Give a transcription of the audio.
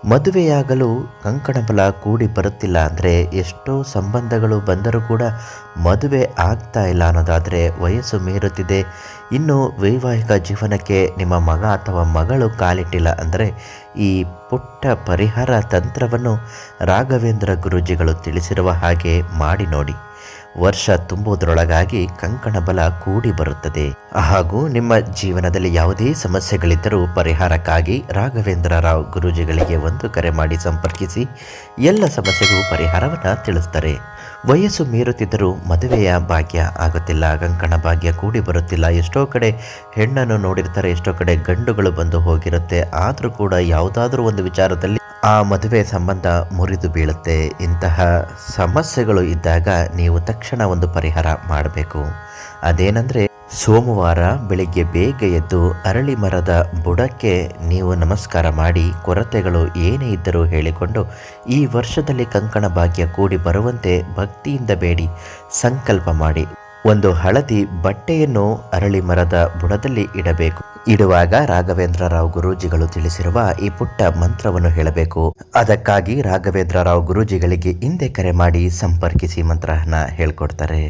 ಮದುವೆಯಾಗಲು ಕಂಕಣಬಲ ಕೂಡಿ ಬರುತ್ತಿಲ್ಲ ಅಂದರೆ ಎಷ್ಟೋ ಸಂಬಂಧಗಳು ಬಂದರೂ ಕೂಡ ಮದುವೆ ಆಗ್ತಾ ಇಲ್ಲ ಅನ್ನೋದಾದರೆ ವಯಸ್ಸು ಮೀರುತ್ತಿದೆ. ಇನ್ನು ವೈವಾಹಿಕ ಜೀವನಕ್ಕೆ ನಿಮ್ಮ ಮಗ ಅಥವಾ ಮಗಳು ಕಾಲಿಟ್ಟಿಲ್ಲ ಅಂದರೆ ಈ ಪುಟ್ಟ ಪರಿಹಾರ ತಂತ್ರವನ್ನು ರಾಘವೇಂದ್ರ ಗುರೂಜಿಗಳು ತಿಳಿಸಿರುವ ಹಾಗೆ ಮಾಡಿ ನೋಡಿ. ವರ್ಷ ತುಂಬುವುದರೊಳಗಾಗಿ ಕಂಕಣ ಬಲ ಕೂಡಿ ಬರುತ್ತದೆ. ಹಾಗೂ ನಿಮ್ಮ ಜೀವನದಲ್ಲಿ ಯಾವುದೇ ಸಮಸ್ಯೆಗಳಿದ್ದರೂ ಪರಿಹಾರಕ್ಕಾಗಿ ರಾಘವೇಂದ್ರ ರಾವ್ ಗುರೂಜಿಗಳಿಗೆ ಒಂದು ಕರೆ ಮಾಡಿ ಸಂಪರ್ಕಿಸಿ ಎಲ್ಲ ಸಮಸ್ಯೆಗೂ ಪರಿಹಾರವನ್ನು ತಿಳಿಸ್ತಾರೆ. ವಯಸ್ಸು ಮೀರುತ್ತಿದ್ದರೂ ಮದುವೆಯ ಭಾಗ್ಯ ಆಗುತ್ತಿಲ್ಲ, ಕಂಕಣ ಭಾಗ್ಯ ಕೂಡಿ ಬರುತ್ತಿಲ್ಲ. ಎಷ್ಟೋ ಕಡೆ ಹೆಣ್ಣನ್ನು ನೋಡಿರ್ತಾರೆ, ಎಷ್ಟೋ ಕಡೆ ಗಂಡುಗಳು ಬಂದು ಹೋಗಿರುತ್ತೆ. ಆದರೂ ಕೂಡ ಯಾವುದಾದ್ರೂ ಒಂದು ವಿಚಾರದಲ್ಲಿ ಆ ಮದುವೆ ಸಂಬಂಧ ಮುರಿದು ಬೀಳುತ್ತೆ. ಇಂತಹ ಸಮಸ್ಯೆಗಳು ಇದ್ದಾಗ ನೀವು ತಕ್ಷಣ ಒಂದು ಪರಿಹಾರ ಮಾಡಬೇಕು. ಅದೇನೆಂದರೆ ಸೋಮವಾರ ಬೆಳಿಗ್ಗೆ ಬೇಗ ಎದ್ದು ಅರಳಿ ಮರದ ಬುಡಕ್ಕೆ ನೀವು ನಮಸ್ಕಾರ ಮಾಡಿ ಕೊರತೆಗಳು ಏನೇ ಇದ್ದರೂ ಹೇಳಿಕೊಂಡು ಈ ವರ್ಷದಲ್ಲಿ ಕಂಕಣ ಭಾಗ್ಯ ಕೂಡಿ ಬರುವಂತೆ ಭಕ್ತಿಯಿಂದ ಬೇಡಿ ಸಂಕಲ್ಪ ಮಾಡಿ ಒಂದು ಹಳದಿ ಬಟ್ಟೆಯನ್ನು ಅರಳಿ ಮರದ ಬುಡದಲ್ಲಿ ಇಡಬೇಕು. ಇಡುವಾಗ ರಾಘವೇಂದ್ರ ರಾವ್ ಗುರೂಜಿಗಳು ತಿಳಿಸಿರುವ ಈ ಪುಟ್ಟ ಮಂತ್ರವನ್ನು ಹೇಳಬೇಕು. ಅದಕ್ಕಾಗಿ ರಾಘವೇಂದ್ರ ರಾವ್ ಗುರೂಜಿಗಳಿಗೆ ಹಿಂದೆ ಕರೆ ಮಾಡಿ ಸಂಪರ್ಕಿಸಿ ಮಂತ್ರನ ಹೇಳ್ಕೊಡ್ತಾರೆ.